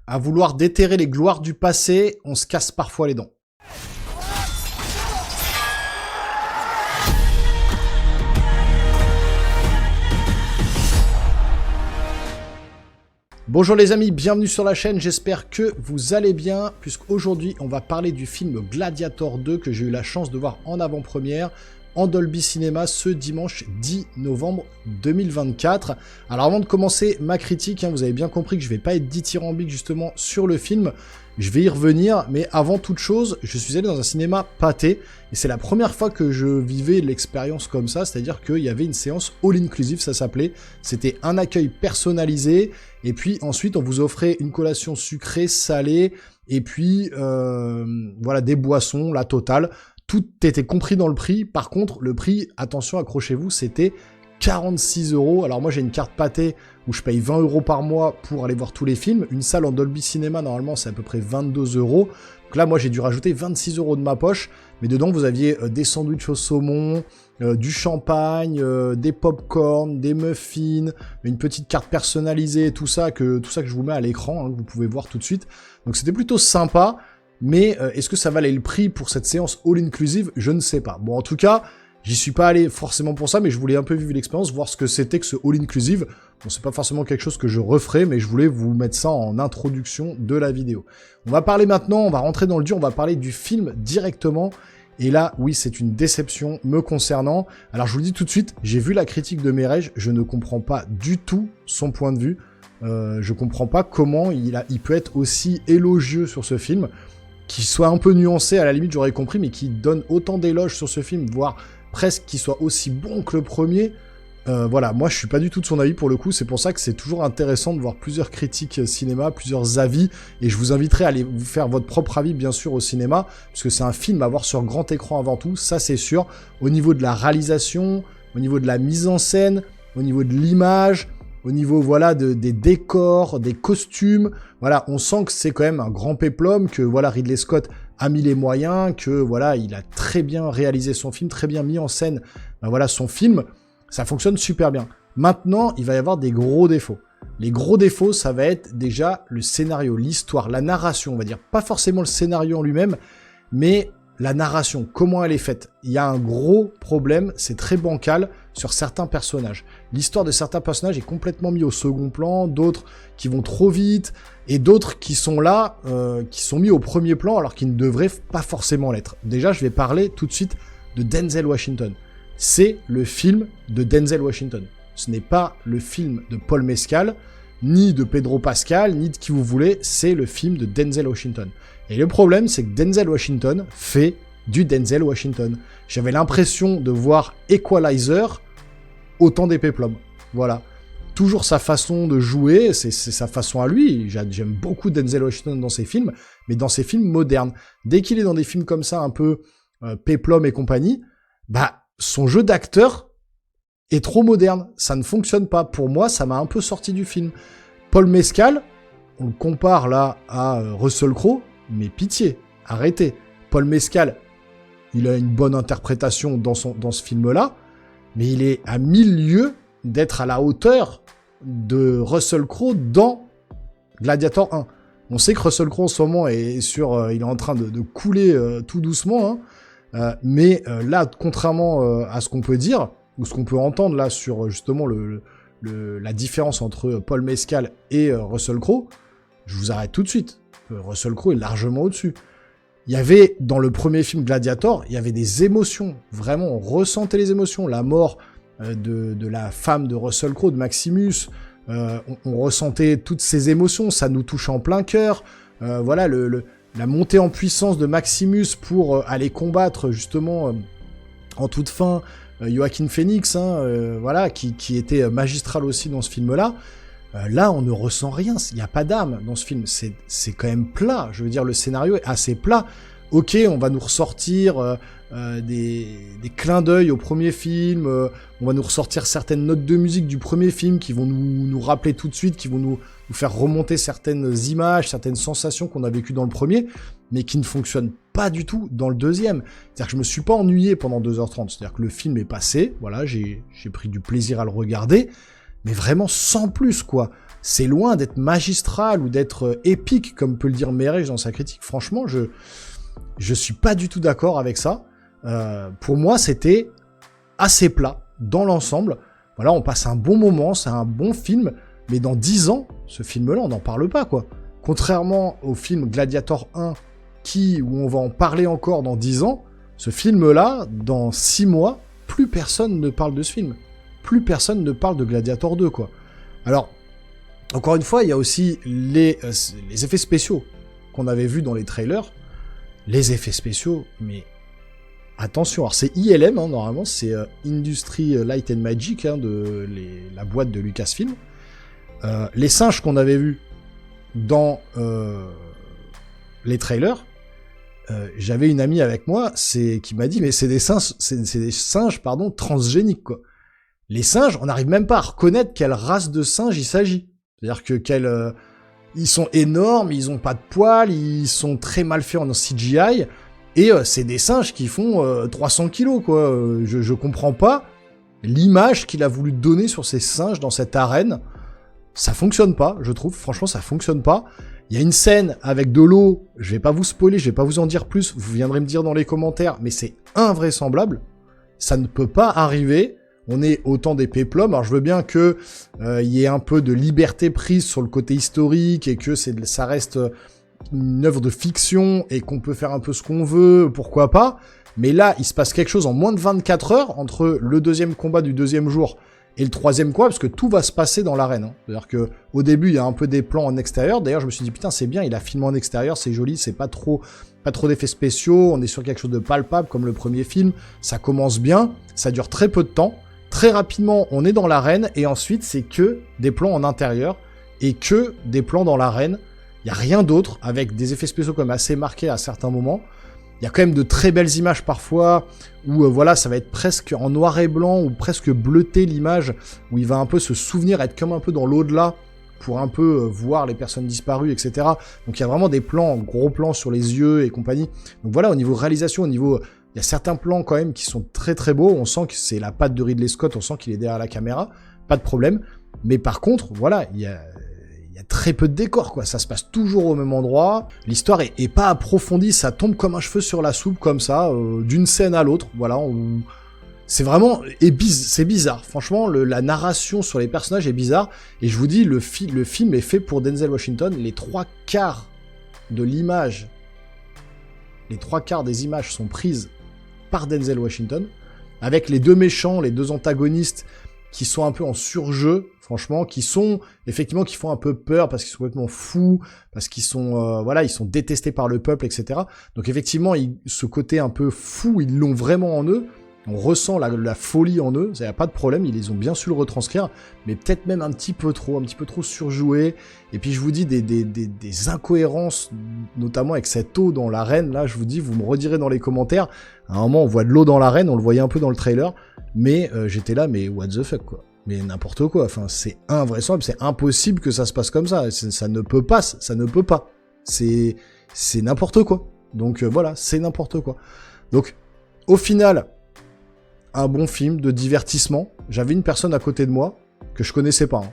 À vouloir déterrer les gloires du passé, on se casse parfois les dents. Bonjour les amis, bienvenue sur la chaîne, j'espère que vous allez bien, puisqu'aujourd'hui on va parler du film Gladiator 2 que j'ai eu la chance de voir en avant-première en Dolby Cinema ce dimanche 10 novembre 2024. Alors avant de commencer ma critique, vous avez bien compris que je vais pas être dithyrambique justement sur le film, je vais y revenir, mais avant toute chose, je suis allé dans un cinéma pâté, et c'est la première fois que je vivais l'expérience comme ça, c'est-à-dire qu'il y avait une séance all-inclusive, ça s'appelait, c'était un accueil personnalisé, et puis ensuite on vous offrait une collation sucrée, salée, et puis voilà, des boissons, la totale. Tout était compris dans le prix. Par contre, le prix, attention, accrochez-vous, c'était 46 €. Alors moi, j'ai une carte pâtée où je paye 20 € par mois pour aller voir tous les films. Une salle en Dolby Cinema, normalement, c'est à peu près 22 €. Donc là, moi, j'ai dû rajouter 26 € de ma poche. Mais dedans, vous aviez des sandwichs au saumon, du champagne, des pop-corn, des muffins, une petite carte personnalisée, tout ça que je vous mets à l'écran, que vous pouvez voir tout de suite. Donc c'était plutôt sympa. Mais est-ce que ça valait le prix pour cette séance all-inclusive? Je ne sais pas. Bon, en tout cas, j'y suis pas allé forcément pour ça, mais je voulais un peu vivre l'expérience, voir ce que c'était que ce all-inclusive. Bon, c'est pas forcément quelque chose que je referai, mais je voulais vous mettre ça en introduction de la vidéo. On va parler maintenant, on va rentrer dans le dur, on va parler du film directement. Et là, oui, c'est une déception me concernant. Alors, je vous le dis tout de suite, j'ai vu la critique de Merege, je ne comprends pas du tout son point de vue. Je comprends pas comment il peut être aussi élogieux sur ce film, qui soit un peu nuancé, à la limite j'aurais compris, mais qui donne autant d'éloges sur ce film, voire presque qu'il soit aussi bon que le premier. Voilà, moi je suis pas du tout de son avis pour le coup, c'est pour ça que c'est toujours intéressant de voir plusieurs critiques cinéma, plusieurs avis, et je vous inviterai à aller vous faire votre propre avis bien sûr au cinéma, parce que c'est un film à voir sur grand écran avant tout, ça c'est sûr, au niveau de la réalisation, au niveau de la mise en scène, au niveau de l'image, au niveau voilà des décors, des costumes, voilà, on sent que c'est quand même un grand péplum, que voilà Ridley Scott a mis les moyens, que voilà il a très bien réalisé son film, très bien mis en scène, voilà son film, ça fonctionne super bien. Maintenant, il va y avoir des gros défauts. Les gros défauts, ça va être déjà le scénario, l'histoire, la narration, on va dire, pas forcément le scénario en lui-même, mais la narration, comment elle est faite. Il y a un gros problème, c'est très bancal sur certains personnages. L'histoire de certains personnages est complètement mise au second plan, d'autres qui vont trop vite, et d'autres qui sont là, qui sont mis au premier plan alors qu'ils ne devraient pas forcément l'être. Déjà, je vais parler tout de suite de Denzel Washington. C'est le film de Denzel Washington. Ce n'est pas le film de Paul Mescal, ni de Pedro Pascal, ni de qui vous voulez, c'est le film de Denzel Washington. Et le problème, c'est que Denzel Washington fait du Denzel Washington. J'avais l'impression de voir Equalizer au temps des péplums. Voilà. Toujours sa façon de jouer, c'est sa façon à lui. J'aime beaucoup Denzel Washington dans ses films, mais dans ses films modernes. Dès qu'il est dans des films comme ça, un peu péplum et compagnie, bah, son jeu d'acteur est trop moderne. Ça ne fonctionne pas. Pour moi, ça m'a un peu sorti du film. Paul Mescal, on le compare là à Russell Crowe, mais pitié, arrêtez. Paul Mescal, il a une bonne interprétation dans ce film-là, mais il est à 1000 lieues d'être à la hauteur de Russell Crowe dans Gladiator 1. On sait que Russell Crowe en ce moment il est en train de couler tout doucement, mais là, contrairement à ce qu'on peut dire, ou ce qu'on peut entendre là sur justement la différence entre Paul Mescal et Russell Crowe, je vous arrête tout de suite. Russell Crowe est largement au-dessus. Il y avait, dans le premier film Gladiator, il y avait des émotions. Vraiment, on ressentait les émotions. La mort de la femme de Russell Crowe, de Maximus, on ressentait toutes ces émotions. Ça nous touche en plein cœur. Voilà, la montée en puissance de Maximus pour aller combattre, justement, en toute fin, Joaquin Phoenix, voilà, qui était magistral aussi dans ce film-là. Là, on ne ressent rien, il n'y a pas d'âme dans ce film, c'est quand même plat, je veux dire, le scénario est assez plat. Ok, on va nous ressortir des clins d'œil au premier film, on va nous ressortir certaines notes de musique du premier film qui vont nous rappeler tout de suite, qui vont nous faire remonter certaines images, certaines sensations qu'on a vécues dans le premier, mais qui ne fonctionnent pas du tout dans le deuxième. C'est-à-dire que je me suis pas ennuyé pendant 2h30, c'est-à-dire que le film est passé, voilà, j'ai pris du plaisir à le regarder, mais vraiment sans plus, quoi. c'est loin d'être magistral ou d'être épique, comme peut le dire Merej dans sa critique. Franchement, je suis pas du tout d'accord avec ça. Pour moi, c'était assez plat dans l'ensemble. Voilà, on passe un bon moment, c'est un bon film, mais dans 10 ans, ce film-là, on n'en parle pas, quoi. Contrairement au film Gladiator 1, où on va en parler encore dans 10 ans, ce film-là, dans 6 mois, plus personne ne parle de ce film. Plus personne ne parle de Gladiator 2, quoi. Alors, encore une fois, il y a aussi les effets spéciaux qu'on avait vus dans les trailers. Les effets spéciaux, mais attention, alors c'est ILM, hein, normalement, c'est Industry Light and Magic, hein, la boîte de Lucasfilm. Les singes qu'on avait vus dans les trailers, j'avais une amie avec moi qui m'a dit, mais c'est des singes, transgéniques, quoi. Les singes, on n'arrive même pas à reconnaître quelle race de singe il s'agit. C'est-à-dire que ils sont énormes, ils ont pas de poils, ils sont très mal faits en CGI, et c'est des singes qui font 300 kilos, quoi. Je comprends pas l'image qu'il a voulu donner sur ces singes dans cette arène. Ça fonctionne pas, je trouve. Franchement, ça fonctionne pas. Il y a une scène avec de l'eau, je vais pas vous spoiler, je vais pas vous en dire plus, vous viendrez me dire dans les commentaires, mais c'est invraisemblable. Ça ne peut pas arriver. On est au temps des péplums. Alors je veux bien que y ait un peu de liberté prise sur le côté historique et que ça reste une œuvre de fiction et qu'on peut faire un peu ce qu'on veut, pourquoi pas. Mais là, il se passe quelque chose en moins de 24 heures entre le deuxième combat du deuxième jour et le troisième combat, parce que tout va se passer dans l'arène. Hein. C'est-à-dire que au début, il y a un peu des plans en extérieur. D'ailleurs, je me suis dit putain, c'est bien, il a filmé en extérieur, c'est joli, c'est pas trop d'effets spéciaux. On est sur quelque chose de palpable comme le premier film. Ça commence bien, ça dure très peu de temps. Très rapidement, on est dans l'arène, et ensuite, c'est que des plans en intérieur, et que des plans dans l'arène. Il n'y a rien d'autre, avec des effets spéciaux comme assez marqués à certains moments. Il y a quand même de très belles images parfois, où voilà, ça va être presque en noir et blanc, ou presque bleuté l'image, où il va un peu se souvenir, être comme un peu dans l'au-delà, pour un peu voir les personnes disparues, etc. Donc il y a vraiment des plans, gros plans sur les yeux et compagnie. Donc voilà, au niveau réalisation, il y a certains plans quand même qui sont très très beaux, on sent que c'est la patte de Ridley Scott, on sent qu'il est derrière la caméra, pas de problème. Mais par contre, voilà, il y a très peu de décors, quoi. Ça se passe toujours au même endroit. L'histoire est pas approfondie, ça tombe comme un cheveu sur la soupe, comme ça, d'une scène à l'autre. Voilà, c'est vraiment... c'est bizarre. Franchement, la narration sur les personnages est bizarre. Et je vous dis, le film est fait pour Denzel Washington. Les 3/4 de l'image, les 3/4 des images sont prises par Denzel Washington, avec les deux méchants, les deux antagonistes, qui sont un peu en surjeu, franchement, qui font un peu peur, parce qu'ils sont complètement fous, parce qu'ils sont, ils sont détestés par le peuple, etc. Donc effectivement, ce côté un peu fou, ils l'ont vraiment en eux, on ressent la folie en eux, ça y a pas de problème, ils ont bien su le retranscrire, mais peut-être même un petit peu trop surjoué. Et puis je vous dis des incohérences, notamment avec cette eau dans l'arène, là, je vous dis, vous me redirez dans les commentaires, à un moment on voit de l'eau dans l'arène, on le voyait un peu dans le trailer, mais j'étais là, mais what the fuck, quoi. Mais n'importe quoi, enfin, c'est invraisemblable, c'est impossible que ça se passe comme ça, ça ne peut pas, c'est n'importe quoi. Donc voilà, c'est n'importe quoi. Donc, au final, un bon film de divertissement. J'avais une personne à côté de moi que je connaissais pas. Hein.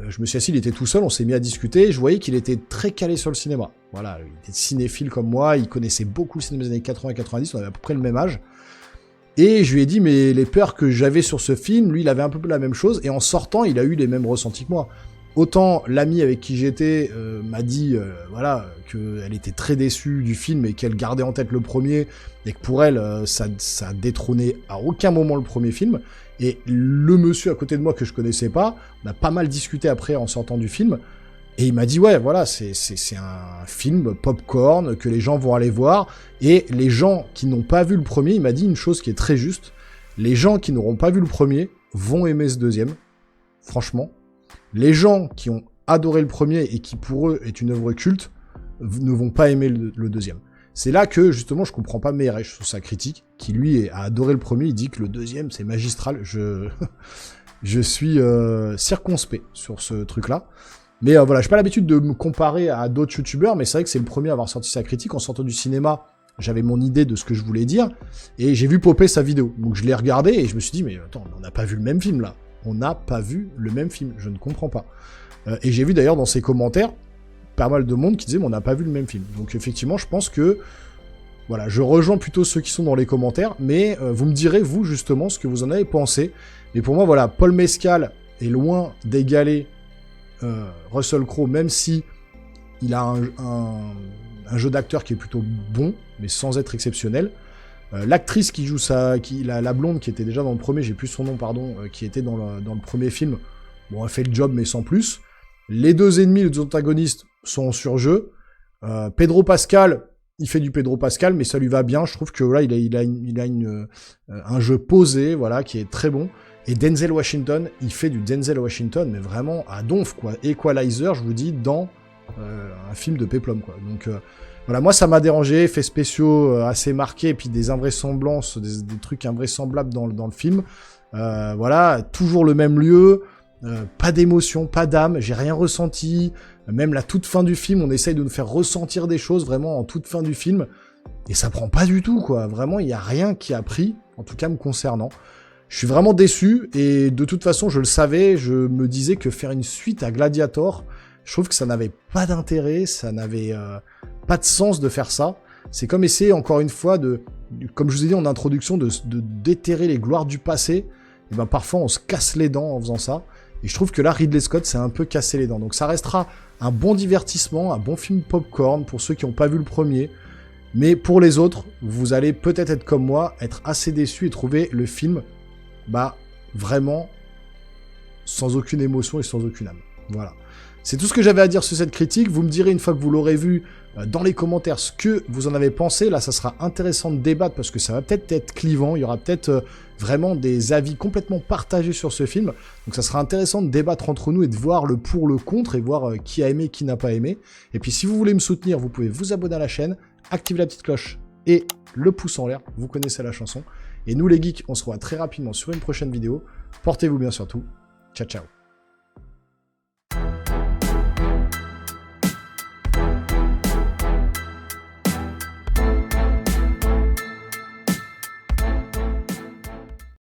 Je me suis assis, il était tout seul, on s'est mis à discuter, et je voyais qu'il était très calé sur le cinéma. Voilà, il était cinéphile comme moi, il connaissait beaucoup le cinéma des années 80 et 90, on avait à peu près le même âge. Et je lui ai dit, mais les peurs que j'avais sur ce film, lui, il avait un peu la même chose, et en sortant, il a eu les mêmes ressentis que moi. Autant l'ami avec qui j'étais m'a dit qu'elle était très déçue du film et qu'elle gardait en tête le premier, et que pour elle, ça a détrôné à aucun moment le premier film. Et le monsieur à côté de moi que je connaissais pas, on a pas mal discuté après en sortant du film, et il m'a dit ouais, voilà, c'est un film popcorn que les gens vont aller voir, et les gens qui n'ont pas vu le premier, il m'a dit une chose qui est très juste, les gens qui n'auront pas vu le premier vont aimer ce deuxième, franchement. Les gens qui ont adoré le premier et qui pour eux est une œuvre culte ne vont pas aimer le deuxième. C'est là que justement je comprends pas Merej sur sa critique, qui lui a adoré le premier, il dit que le deuxième c'est magistral. Je suis circonspect sur ce truc-là. Mais voilà, j'ai pas l'habitude de me comparer à d'autres youtubeurs, mais c'est vrai que c'est le premier à avoir sorti sa critique. En sortant du cinéma, j'avais mon idée de ce que je voulais dire, et j'ai vu popper sa vidéo. Donc je l'ai regardé et je me suis dit, mais attends, on n'a pas vu le même film là. On n'a pas vu le même film, je ne comprends pas. Et j'ai vu d'ailleurs dans ses commentaires pas mal de monde qui disait mais on n'a pas vu le même film. Donc effectivement, je pense que voilà, je rejoins plutôt ceux qui sont dans les commentaires, mais vous me direz, vous, justement, ce que vous en avez pensé. Mais pour moi, voilà, Paul Mescal est loin d'égaler Russell Crowe, même si il a un jeu d'acteur qui est plutôt bon, mais sans être exceptionnel. L'actrice qui joue la blonde, qui était déjà dans le premier, j'ai plus son nom, pardon, qui était dans le premier film, bon, elle fait le job, mais sans plus. Les deux ennemis, les deux antagonistes, sont en surjeu. Pedro Pascal, il fait du Pedro Pascal, mais ça lui va bien. Je trouve que là, il a un jeu posé, voilà, qui est très bon. Et Denzel Washington, il fait du Denzel Washington, mais vraiment à donf, quoi. Equalizer, je vous dis, dans un film de péplum, quoi. Donc voilà, moi ça m'a dérangé, effets spéciaux assez marqués, et puis des invraisemblances, des trucs invraisemblables dans le film. Voilà, toujours le même lieu, pas d'émotion, pas d'âme, j'ai rien ressenti. Même la toute fin du film, on essaye de nous faire ressentir des choses vraiment en toute fin du film, et ça prend pas du tout, quoi. Vraiment, il y a rien qui a pris, en tout cas me concernant. Je suis vraiment déçu, et de toute façon, je le savais, je me disais que faire une suite à Gladiator, je trouve que ça n'avait pas d'intérêt, ça n'avait pas de sens de faire ça. C'est comme essayer, encore une fois, comme je vous ai dit en introduction, de déterrer les gloires du passé. Et ben parfois, on se casse les dents en faisant ça. Et je trouve que là, Ridley Scott s'est un peu cassé les dents. Donc ça restera un bon divertissement, un bon film popcorn pour ceux qui n'ont pas vu le premier. Mais pour les autres, vous allez peut-être être comme moi, être assez déçus et trouver le film, vraiment sans aucune émotion et sans aucune âme. Voilà. C'est tout ce que j'avais à dire sur cette critique. Vous me direz une fois que vous l'aurez vu dans les commentaires ce que vous en avez pensé. Là, ça sera intéressant de débattre parce que ça va peut-être être clivant. Il y aura peut-être vraiment des avis complètement partagés sur ce film. Donc ça sera intéressant de débattre entre nous et de voir le pour, le contre et voir qui a aimé, qui n'a pas aimé. Et puis si vous voulez me soutenir, vous pouvez vous abonner à la chaîne, activer la petite cloche et le pouce en l'air. Vous connaissez la chanson. Et nous les geeks, on se revoit très rapidement sur une prochaine vidéo. Portez-vous bien surtout. Ciao, ciao.